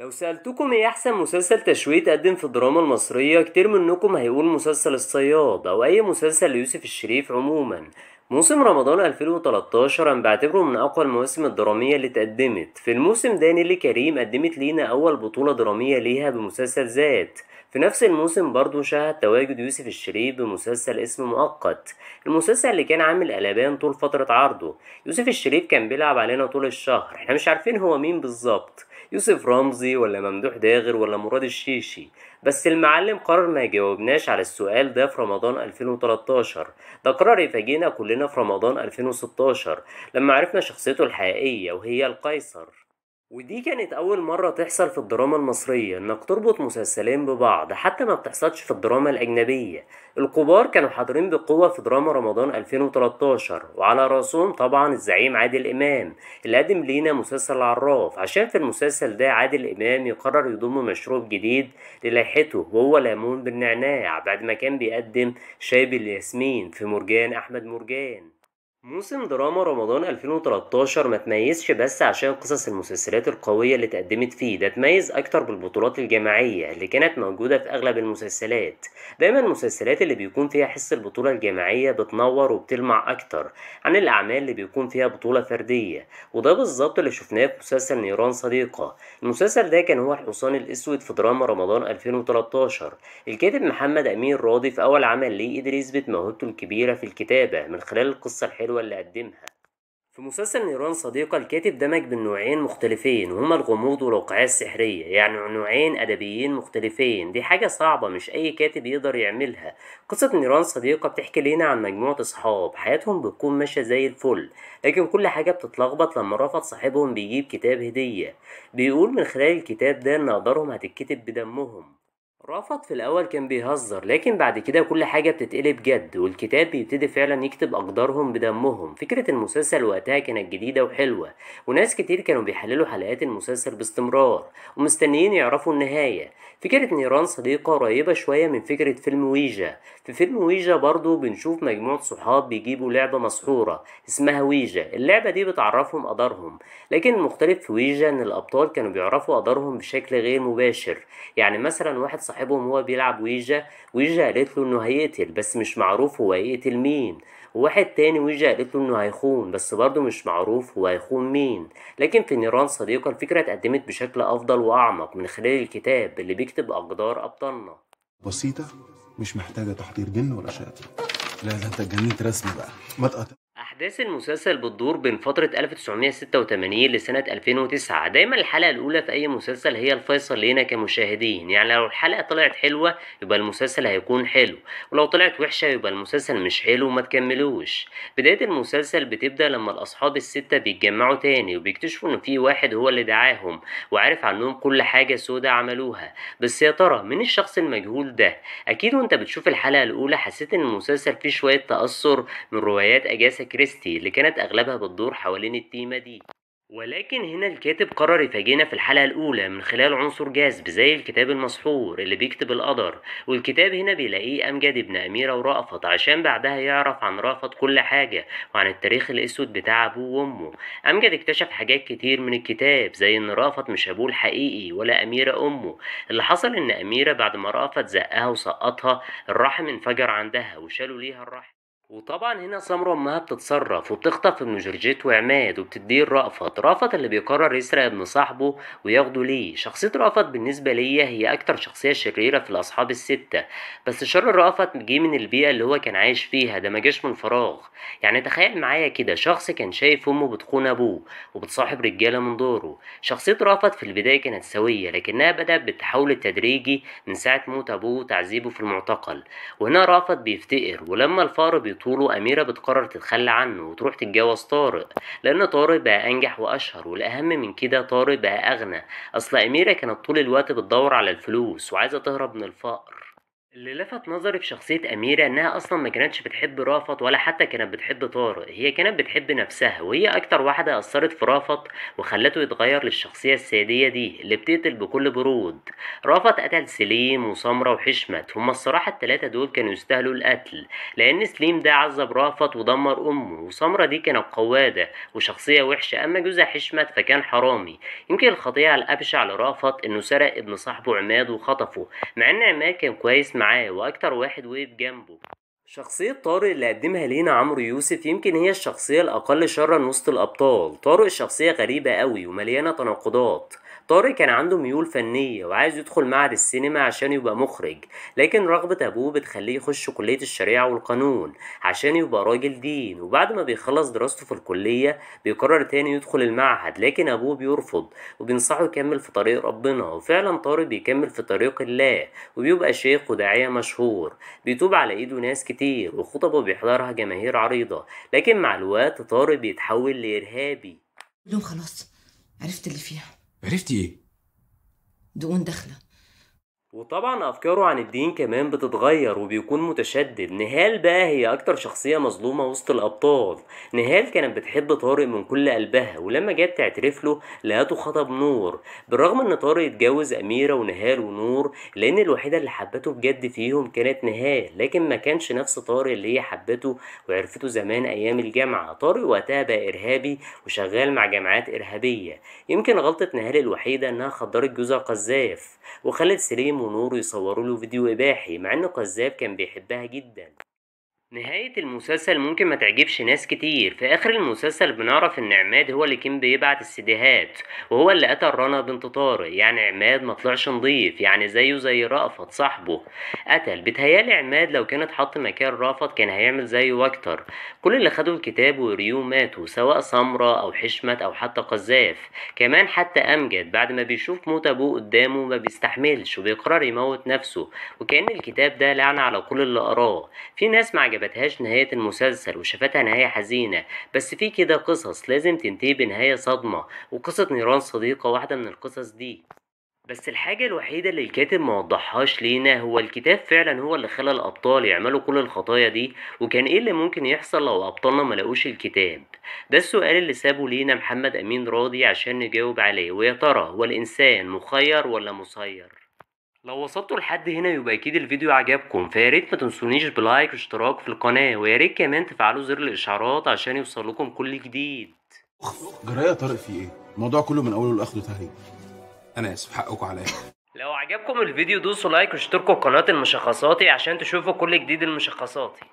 لو سألتكم ايه احسن مسلسل تشويق اتقدم في الدراما المصرية، كتير منكم هيقول مسلسل الصياد او اي مسلسل ليوسف الشريف عموما. موسم رمضان 2013 انا بعتبره من اقوى المواسم الدرامية اللي اتقدمت. في الموسم ده نيلي كريم قدمت لينا اول بطولة درامية ليها بمسلسل ذات. في نفس الموسم برضو شاهد تواجد يوسف الشريف بمسلسل اسم مؤقت، المسلسل اللي كان عامل قلبان طول فترة عرضه. يوسف الشريف كان بيلعب علينا طول الشهر، احنا مش عارفين هو مين بالظبط، يوسف رمزي ولا ممدوح داغر ولا مراد الشيشي. بس المعلم قرر ما يجاوبناش على السؤال ده في رمضان 2013، ده قرر يفاجئنا كلنا في رمضان 2016 لما عرفنا شخصيته الحقيقية وهي القيصر. ودي كانت أول مرة تحصل في الدراما المصرية إنك تربط مسلسلين ببعض، حتى ما بتحصلش في الدراما الأجنبية. الكبار كانوا حاضرين بقوة في دراما رمضان 2013، وعلى رأسهم طبعا الزعيم عادل إمام اللي قدم لينا مسلسل العراف، عشان في المسلسل ده عادل إمام يقرر يضم مشروب جديد للائحته وهو ليمون بالنعناع، بعد ما كان بيقدم شاي بالياسمين في مرجان أحمد مرجان. موسم دراما رمضان 2013 ما تميزش بس عشان قصص المسلسلات القوية اللي اتقدمت فيه، ده تميز أكتر بالبطولات الجماعية اللي كانت موجودة في أغلب المسلسلات. دايما المسلسلات اللي بيكون فيها حس البطولة الجماعية بتنور وبتلمع أكتر عن الأعمال اللي بيكون فيها بطولة فردية، وده بالظبط اللي شفناه في مسلسل نيران صديقة. المسلسل ده كان هو الحصان الأسود في دراما رمضان 2013. الكاتب محمد أمين راضي في أول عمل ليه قدر يثبت موهبته الكبيرة في الكتابة من خلال القصة الحلوة اللي قدمها. في مسلسل نيران صديقة الكاتب دمج بين نوعين مختلفين وهما الغموض والواقعية السحرية، يعني نوعين أدبيين مختلفين، دي حاجة صعبة مش أي كاتب يقدر يعملها. قصة نيران صديقة بتحكي لنا عن مجموعة أصحاب حياتهم بتكون ماشية زي الفل، لكن كل حاجة بتتلخبط لما رفض صاحبهم بيجيب كتاب هدية بيقول من خلال الكتاب ده إن أقدارهم هتتكتب بدمهم. رأفت في الأول كان بيهزر، لكن بعد كده كل حاجة بتتقلب جد والكتاب بيبتدي فعلا يكتب أقدارهم بدمهم. فكرة المسلسل وقتها كانت جديدة وحلوة، وناس كتير كانوا بيحللوا حلقات المسلسل باستمرار ومستنيين يعرفوا النهاية. فكرة نيران صديقة قريبة شوية من فكرة فيلم ويجا. في فيلم ويجا برضو بنشوف مجموعة صحاب بيجيبوا لعبة مسحورة اسمها ويجا، اللعبة دي بتعرفهم قدرهم، لكن المختلف في ويجا إن الأبطال كانوا بيعرفوا قدرهم بشكل غير مباشر. يعني مثلا واحد صاحبهم هو بيلعب ويجا، ويجا قالت له انه هيقتل بس مش معروف هو هيقتل مين، وواحد تاني ويجا قالت له انه هيخون بس برضه مش معروف هو هيخون مين. لكن في نيران صديقة الفكرة اتقدمت بشكل افضل واعمق من خلال الكتاب اللي بيكتب اقدار ابطالنا. بسيطة، مش محتاجة تحضير جن ولا شهادة. لا ده انت اتجننت رسمي بقى، ما تقطع. أحداث المسلسل بتدور بين فترة 1986 لسنة 2009. دايما الحلقة الأولى في أي مسلسل هي الفيصل لينا كمشاهدين، يعني لو الحلقة طلعت حلوة يبقى المسلسل هيكون حلو، ولو طلعت وحشة يبقى المسلسل مش حلو وما تكملوش. بداية المسلسل بتبدأ لما الأصحاب الستة بيتجمعوا تاني وبيكتشفوا إن في واحد هو اللي دعاهم وعارف عنهم كل حاجة سودا عملوها. بس يا ترى مين الشخص المجهول ده؟ أكيد وأنت بتشوف الحلقة الأولى حسيت إن المسلسل فيه شوية تأثر من روايات أجاسا كريستي اللي كانت أغلبها بتدور حوالين التيمة دي. ولكن هنا الكاتب قرر يفاجئنا في الحلقة الأولى من خلال عنصر جاذب زي الكتاب المسحور اللي بيكتب القدر، والكتاب هنا بيلاقيه أمجد ابن أميرة ورأفت عشان بعدها يعرف عن رأفت كل حاجة وعن التاريخ الأسود بتاع أبوه وأمه. أمجد اكتشف حاجات كتير من الكتاب زي إن رأفت مش أبوه الحقيقي ولا أميرة أمه. اللي حصل إن أميرة بعد ما رأفت زقها وسقطها الرحم انفجر عندها وشالوا ليها الرحم. وطبعا هنا سمرة امها بتتصرف وبتخطف ابن جورجيت وعماد وبتديه رأفت اللي بيقرر يسرق ابن صاحبه وياخده ليه. شخصية رأفت بالنسبة ليا هي اكتر شخصية شريرة في الاصحاب الستة، بس شر رأفت جه من البيئة اللي هو كان عايش فيها، ده ما جاش من فراغ. يعني تخيل معايا كده شخص كان شايف امه بتخون ابوه وبتصاحب رجالة من دوره. شخصية رأفت في البداية كانت سوية لكنها بدأت بالتحول التدريجي من ساعة موت ابوه وتعذيبه في المعتقل. وهنا رأفت بيفتقر، ولما الفقر بيطوله أميرة بتقرر تتخلى عنه وتروح تتجوز طارق، لأن طارق بقى أنجح وأشهر، والأهم من كده طارق بقى أغنى. أصل أميرة كانت طول الوقت بتدور على الفلوس وعايزة تهرب من الفقر. اللي لفت نظري في شخصية أميرة إنها أصلا ما كانتش بتحب رافت ولا حتى كانت بتحب طارق، هي كانت بتحب نفسها، وهي أكتر واحدة أثرت في رافت وخلته يتغير للشخصية السادية دي اللي بتقتل بكل برود. رافت قتل سليم وسمرة وحشمت، هما الصراحة التلاتة دول كانوا يستاهلوا القتل، لأن سليم ده عذب رافت ودمر أمه، وسمرة دي كانت قوادة وشخصية وحشة، أما جوزها حشمت فكان حرامي. يمكن الخطيئة الأبشع لرافت إنه سرق ابن صاحبه عماد وخطفه، مع ان عماد كان كويس معاه واكتر واحد وقف جنبه. شخصية طارق اللي قدمها لينا عمرو يوسف يمكن هي الشخصية الأقل شرا وسط الأبطال. طارق شخصية غريبة قوي ومليانة تناقضات. طارق كان عنده ميول فنية وعايز يدخل معهد السينما عشان يبقى مخرج، لكن رغبة أبوه بتخليه يخش كلية الشريعة والقانون عشان يبقى راجل دين، وبعد ما بيخلص دراسته في الكلية بيقرر تاني يدخل المعهد، لكن أبوه بيرفض وبينصحه يكمل في طريق ربنا، وفعلا طارق بيكمل في طريق الله وبيبقى شيخ وداعية مشهور، بيتوب على ايده ناس كتير وخطبه بيحضرها جماهير عريضة، لكن مع الوقت طارق بيتحول لإرهابي. لهم خلاص عرفت اللي فيها. عرفتي ايه؟ دقون داخله. وطبعا أفكاره عن الدين كمان بتتغير وبيكون متشدد. نهال بقى هي أكتر شخصية مظلومة وسط الأبطال. نهال كانت بتحب طارق من كل قلبها، ولما جت تعترف له لقته خطب نور، بالرغم إن طارق اتجوز أميرة ونهال ونور، لأن الوحيدة اللي حبته بجد فيهم كانت نهال، لكن ما كانش نفس طارق اللي هي حبته وعرفته زمان أيام الجامعة. طارق وقتها بقى إرهابي وشغال مع جماعات إرهابية. يمكن غلطة نهال الوحيدة إنها خدرت جوزها قذاف وخلت سليم ونور يصوروا له فيديو إباحي، مع إنه قذاب كان بيحبها جدا. نهاية المسلسل ممكن ما تعجبش ناس كتير. في آخر المسلسل بنعرف إن عماد هو اللي كان بيبعت السيديهات، وهو اللي قتل رنا بنت طارق. يعني عماد مطلعش نضيف، يعني زيه زي رأفت صاحبه قتل. بيتهيالي عماد لو كان اتحط مكان رأفت كان هيعمل زيه أكتر. كل اللي خدوا الكتاب وريوه ماتوا، سواء سمرة أو حشمت أو حتى قذاف. كمان حتى أمجد بعد ما بيشوف موت أبوه قدامه ما بيستحملش وبيقرر يموت نفسه، وكأن الكتاب ده لعنة على كل اللي قراه. في ناس ما عجبتهاش نهاية المسلسل وشافتها نهاية حزينة، بس في كده قصص لازم تنتهي بنهاية صدمة، وقصة نيران صديقة واحدة من القصص دي. بس الحاجة الوحيدة اللي الكاتب موضحهاش لينا هو الكتاب فعلا هو اللي خلى الأبطال يعملوا كل الخطايا دي، وكان ايه اللي ممكن يحصل لو أبطالنا ملقوش الكتاب؟ ده السؤال اللي سابه لينا محمد أمين راضي عشان نجاوب عليه. ويا ترى هو الإنسان مخير ولا مسير؟ لو وصلتوا لحد هنا يبقى اكيد الفيديو عجبكم، فياريت ما تنسونيش بلايك واشتراك في القناة، وياريت كمان تفعلوا زر الاشعارات عشان يوصلكم كل جديد. جرايه طارق في ايه؟ الموضوع كله من اوله لاخره تهريج. انا اسف، حقكم عليا. لو عجبكم الفيديو دوسوا لايك واشتركوا في قناة المشخصاتي عشان تشوفوا كل جديد المشخصاتي.